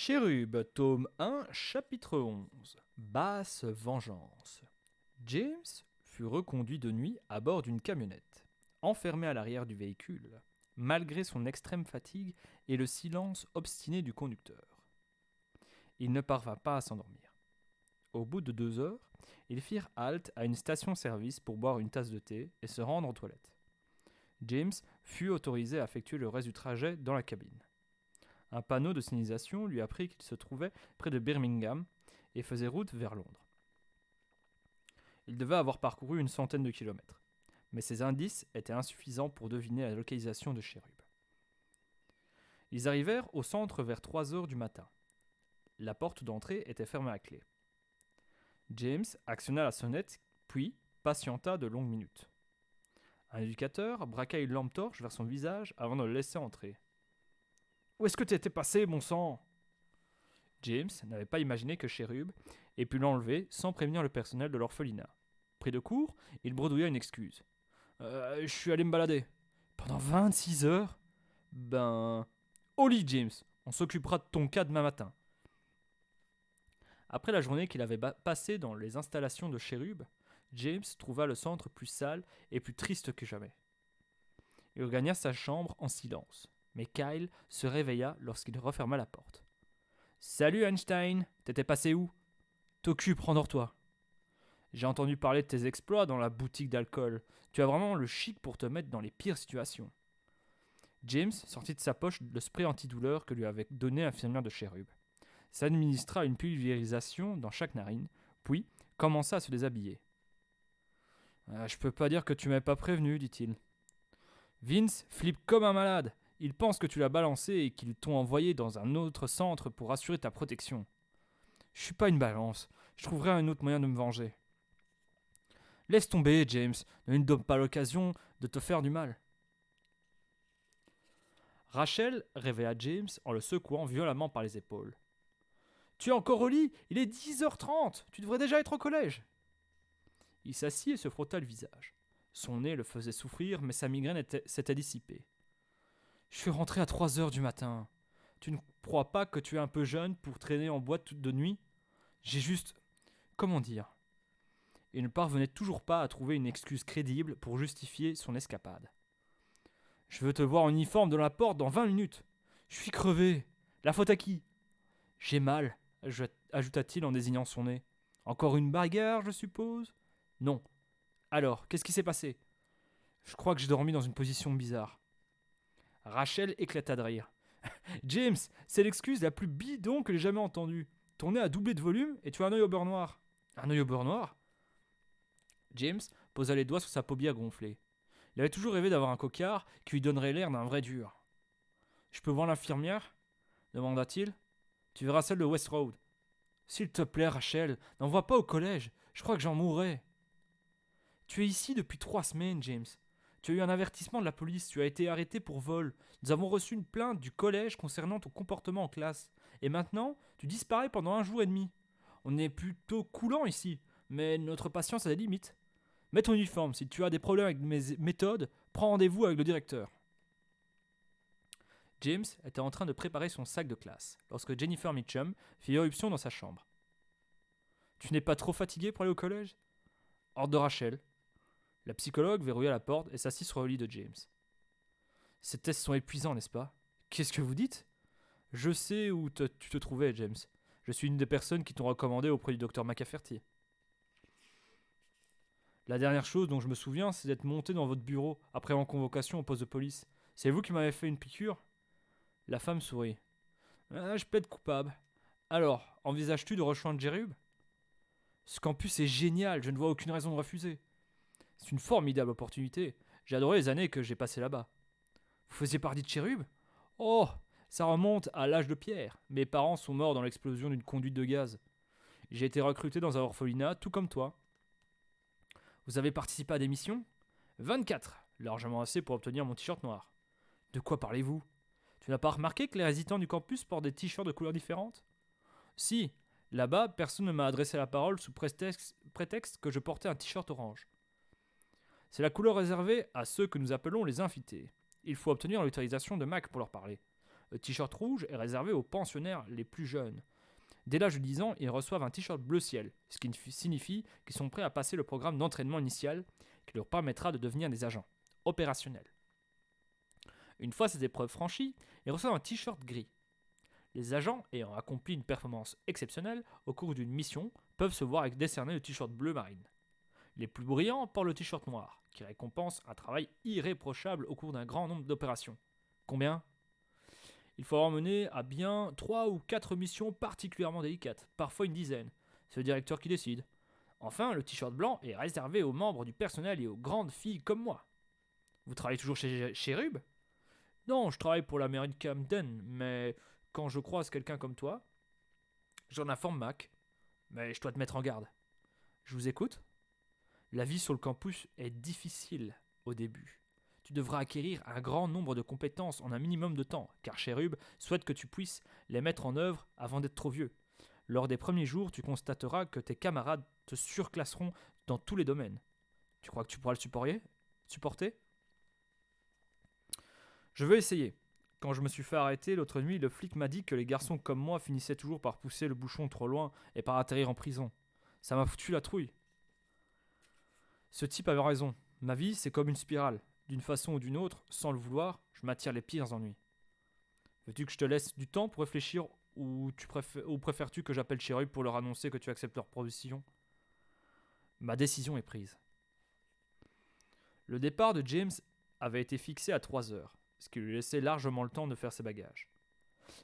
Chérub, tome 1, chapitre 11. Basse vengeance. James fut reconduit de nuit à bord d'une camionnette, enfermé à l'arrière du véhicule, malgré son extrême fatigue et le silence obstiné du conducteur. Il ne parvint pas à s'endormir. Au bout de 2 heures, ils firent halte à une station-service pour boire une tasse de thé et se rendre aux toilettes. James fut autorisé à effectuer le reste du trajet dans la cabine. Un panneau de signalisation lui apprit qu'il se trouvait près de Birmingham et faisait route vers Londres. Il devait avoir parcouru une centaine de kilomètres, mais ces indices étaient insuffisants pour deviner la localisation de Chérub. Ils arrivèrent au centre vers 3 heures du matin. La porte d'entrée était fermée à clé. James actionna la sonnette, puis patienta de longues minutes. Un éducateur braqua une lampe torche vers son visage avant de le laisser entrer. « Où est-ce que t'étais passé, mon sang ?» James n'avait pas imaginé que Chérub ait pu l'enlever sans prévenir le personnel de l'orphelinat. Pris de court, il bredouilla une excuse. Je suis allé me balader. Pendant 26 heures ? Ben. Au lit, James. On s'occupera de ton cas demain matin. Après la journée qu'il avait passée dans les installations de Chérub, James trouva le centre plus sale et plus triste que jamais. Il regagna sa chambre en silence, mais Kyle se réveilla lorsqu'il referma la porte. « Salut Einstein, t'étais passé où ? T'occupe, rendors-toi. J'ai entendu parler de tes exploits dans la boutique d'alcool. Tu as vraiment le chic pour te mettre dans les pires situations. » James sortit de sa poche le spray antidouleur que lui avait donné l'infirmière de Chérub, s'administra une pulvérisation dans chaque narine, puis commença à se déshabiller. Je peux pas dire que tu m'avais pas prévenu, dit-il. Vince flippe comme un malade. Il pense que tu l'as balancé et qu'ils t'ont envoyé dans un autre centre pour assurer ta protection. Je suis pas une balance. Je trouverai un autre moyen de me venger. Laisse tomber, James. Ne lui donne pas l'occasion de te faire du mal. Rachel réveilla James en le secouant violemment par les épaules. Tu es encore au lit ? Il est 10h30. Tu devrais déjà être au collège. Il s'assit et se frotta le visage. Son nez le faisait souffrir, mais sa migraine s'était dissipée. Je suis rentré à 3 heures du matin. Tu ne crois pas que tu es un peu jeune pour traîner en boîte toute de nuit ? J'ai juste... Comment dire ? Il ne parvenait toujours pas à trouver une excuse crédible pour justifier son escapade. Je veux te voir en uniforme devant la porte dans 20 minutes. Je suis crevé. La faute à qui ? J'ai mal, ajouta-t-il en désignant son nez. Encore une bagarre, je suppose ? Non. Alors, qu'est-ce qui s'est passé ? Je crois que j'ai dormi dans une position bizarre. Rachel éclata de rire. James, c'est l'excuse la plus bidon que j'ai jamais entendue. Ton nez a doublé de volume et tu as un œil au beurre noir. Un œil au beurre noir ? James posa les doigts sur sa paupière gonflée. Il avait toujours rêvé d'avoir un cocard qui lui donnerait l'air d'un vrai dur. Je peux voir l'infirmière ? Demanda-t-il. Tu verras celle de West Road. S'il te plaît, Rachel, n'envoie pas au collège. Je crois que j'en mourrai. Tu es ici depuis 3 semaines, James. Tu as eu un avertissement de la police, tu as été arrêté pour vol. Nous avons reçu une plainte du collège concernant ton comportement en classe. Et maintenant, tu disparais pendant 1 jour et demi. On est plutôt coulant ici, mais notre patience a des limites. Mets ton uniforme, si tu as des problèmes avec mes méthodes, prends rendez-vous avec le directeur. James était en train de préparer son sac de classe, lorsque Jennifer Mitchum fit irruption dans sa chambre. Tu n'es pas trop fatigué pour aller au collège ? Ordre de Rachel. La psychologue verrouilla la porte et s'assit sur le lit de James. Ces tests sont épuisants, n'est-ce pas ? Qu'est-ce que vous dites ? Je sais où tu te trouvais, James. Je suis une des personnes qui t'ont recommandé auprès du docteur McCafferty. La dernière chose dont je me souviens, c'est d'être monté dans votre bureau après en convocation au poste de police. C'est vous qui m'avez fait une piqûre ? La femme sourit. Je plaide coupable. Alors, envisages-tu de rejoindre Chérub ? Ce campus est génial, je ne vois aucune raison de refuser. C'est une formidable opportunité. J'ai adoré les années que j'ai passées là-bas. Vous faisiez partie de Chérub ? Oh, ça remonte à l'âge de pierre. Mes parents sont morts dans l'explosion d'une conduite de gaz. J'ai été recruté dans un orphelinat, tout comme toi. Vous avez participé à des missions ? 24, largement assez pour obtenir mon t-shirt noir. De quoi parlez-vous ? Tu n'as pas remarqué que les résidents du campus portent des t-shirts de couleurs différentes ? Si, là-bas, personne ne m'a adressé la parole sous prétexte que je portais un t-shirt orange. C'est la couleur réservée à ceux que nous appelons les invités. Il faut obtenir l'autorisation de Mac pour leur parler. Le t-shirt rouge est réservé aux pensionnaires les plus jeunes. Dès l'âge de 10 ans, ils reçoivent un t-shirt bleu ciel, ce qui signifie qu'ils sont prêts à passer le programme d'entraînement initial qui leur permettra de devenir des agents opérationnels. Une fois ces épreuves franchies, ils reçoivent un t-shirt gris. Les agents ayant accompli une performance exceptionnelle au cours d'une mission peuvent se voir décerner le t-shirt bleu marine. Les plus brillants portent le t-shirt noir, qui récompense un travail irréprochable au cours d'un grand nombre d'opérations. Combien ? Il faut avoir mené à bien 3 ou 4 missions particulièrement délicates, parfois une dizaine. C'est le directeur qui décide. Enfin, le t-shirt blanc est réservé aux membres du personnel et aux grandes filles comme moi. Vous travaillez toujours chez Cherub ? Non, je travaille pour la mairie de Camden, mais quand je croise quelqu'un comme toi, j'en informe Mac. Mais je dois te mettre en garde. Je vous écoute ? La vie sur le campus est difficile au début. Tu devras acquérir un grand nombre de compétences en un minimum de temps, car Cherub souhaite que tu puisses les mettre en œuvre avant d'être trop vieux. Lors des premiers jours, tu constateras que tes camarades te surclasseront dans tous les domaines. Tu crois que tu pourras le supporter ? Je veux essayer. Quand je me suis fait arrêter l'autre nuit, le flic m'a dit que les garçons comme moi finissaient toujours par pousser le bouchon trop loin et par atterrir en prison. Ça m'a foutu la trouille. Ce type avait raison. Ma vie, c'est comme une spirale. D'une façon ou d'une autre, sans le vouloir, je m'attire les pires ennuis. Veux-tu que je te laisse du temps pour réfléchir ou préfères-tu que j'appelle Cherub pour leur annoncer que tu acceptes leur proposition ? Ma décision est prise. Le départ de James avait été fixé à 3 heures, ce qui lui laissait largement le temps de faire ses bagages.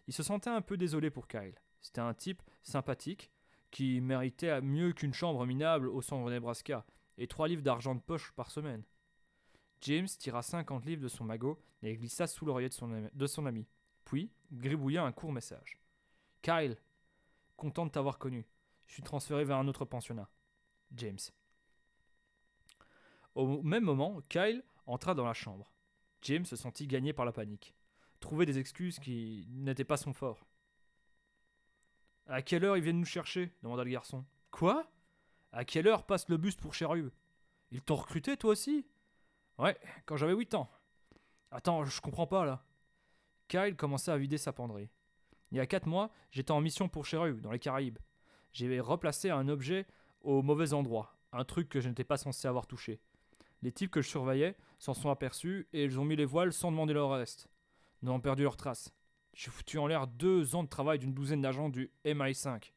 Il se sentait un peu désolé pour Kyle. C'était un type sympathique qui méritait mieux qu'une chambre minable au centre de Nebraska et 3 livres d'argent de poche par semaine. James tira 50 livres de son magot et les glissa sous l'oreiller de son ami, puis gribouilla un court message. « Kyle, content de t'avoir connu. Je suis transféré vers un autre pensionnat. James. » Au même moment, Kyle entra dans la chambre. James se sentit gagné par la panique. Trouver des excuses qui n'étaient pas son fort. « À quelle heure ils viennent nous chercher ?» demanda le garçon. « Quoi ? À quelle heure passe le bus pour Cherub ? Ils t'ont recruté toi aussi ? Ouais, quand j'avais 8 ans. Attends, je comprends pas là. » Kyle commençait à vider sa penderie. Il y a 4 mois, j'étais en mission pour Cherub, dans les Caraïbes. J'ai replacé un objet au mauvais endroit, un truc que je n'étais pas censé avoir touché. Les types que je surveillais s'en sont aperçus et ils ont mis les voiles sans demander leur reste. Ils ont perdu leurs traces. J'ai foutu en l'air 2 ans de travail d'une douzaine d'agents du MI5.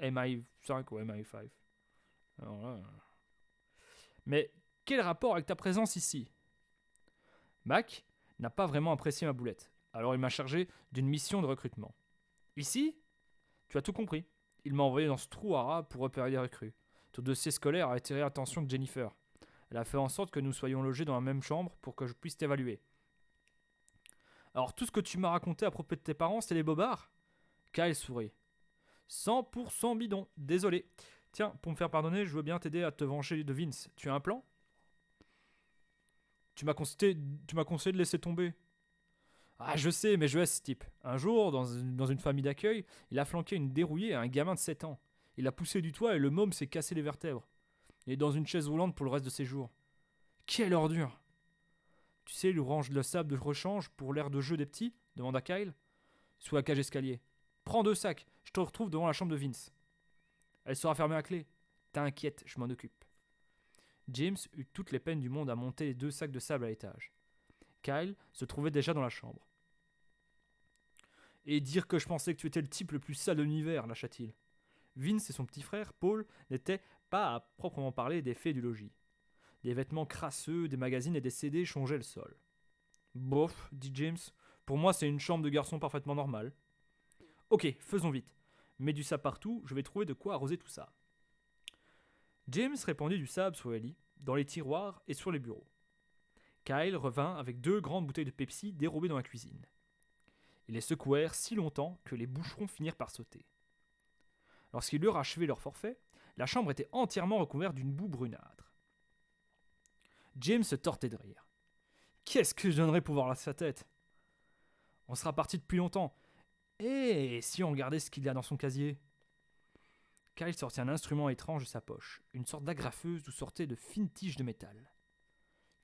MI5 ou MI5. Alors là... Mais quel rapport avec ta présence ici ? Mac n'a pas vraiment apprécié ma boulette, alors il m'a chargé d'une mission de recrutement. Ici ? Tu as tout compris. Il m'a envoyé dans ce trou à rats pour repérer les recrues. Ton dossier scolaire a attiré l'attention de Jennifer. Elle a fait en sorte que nous soyons logés dans la même chambre pour que je puisse t'évaluer. Alors tout ce que tu m'as raconté à propos de tes parents, c'est des bobards ? Kyle sourit. 100% bidon, désolé. Tiens, pour me faire pardonner, je veux bien t'aider à te venger de Vince. Tu as un plan ? Tu m'as conseillé de laisser tomber. Ah, je sais, mais je hais ce type. Un jour, dans une famille d'accueil, il a flanqué une dérouillée à un gamin de 7 ans. Il l'a poussé du toit et le môme s'est cassé les vertèbres. Il est dans une chaise roulante pour le reste de ses jours. Quelle ordure ! Tu sais, il range le sable de rechange pour l'aire de jeu des petits ? Demanda Kyle. Sous la cage escalier. Prends 2 sacs, je te retrouve devant la chambre de Vince. Elle sera fermée à clé. T'inquiète, je m'en occupe. James eut toutes les peines du monde à monter les 2 sacs de sable à l'étage. Kyle se trouvait déjà dans la chambre. Et dire que je pensais que tu étais le type le plus sale de l'univers, lâcha-t-il. Vince et son petit frère, Paul, n'étaient pas à proprement parler des fées du logis. Des vêtements crasseux, des magazines et des CD changeaient le sol. Bof, dit James, pour moi c'est une chambre de garçon parfaitement normale. Ok, faisons vite. Mets du sable partout, je vais trouver de quoi arroser tout ça. James répandit du sable sur les lits, dans les tiroirs et sur les bureaux. Kyle revint avec 2 grandes bouteilles de Pepsi dérobées dans la cuisine. Ils les secouèrent si longtemps que les boucherons finirent par sauter. Lorsqu'ils eurent achevé leur forfait, la chambre était entièrement recouverte d'une boue brunâtre. James se tortait de rire. Qu'est-ce que je donnerais pour voir sa tête ? On sera parti depuis longtemps. Et si on regardait ce qu'il y a dans son casier ? Kyle sortit un instrument étrange de sa poche, une sorte d'agrafeuse d'où sortaient de fines tiges de métal.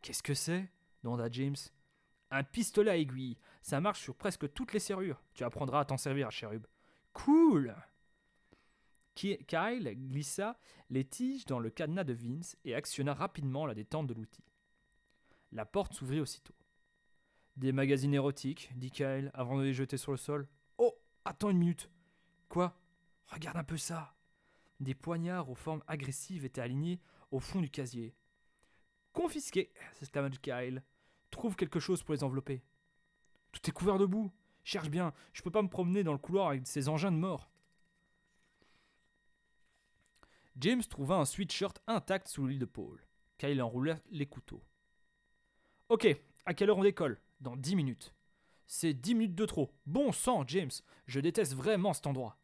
Qu'est-ce que c'est ? demanda James. Un pistolet à aiguille. Ça marche sur presque toutes les serrures. Tu apprendras à t'en servir, Chérub. Cool! Kyle glissa les tiges dans le cadenas de Vince et actionna rapidement la détente de l'outil. La porte s'ouvrit aussitôt. Des magazines érotiques, dit Kyle avant de les jeter sur le sol. Oh, attends une minute. Quoi? Regarde un peu ça. Des poignards aux formes agressives étaient alignés au fond du casier. Confisqué, s'exclama Kyle. Trouve quelque chose pour les envelopper. Tout est couvert de boue. Cherche bien, je peux pas me promener dans le couloir avec ces engins de mort. James trouva un sweatshirt intact sous le lit de Paul. Kyle enroula les couteaux. Ok, à quelle heure on décolle? Dans 10 minutes. C'est 10 minutes de trop. Bon sang, James, je déteste vraiment cet endroit.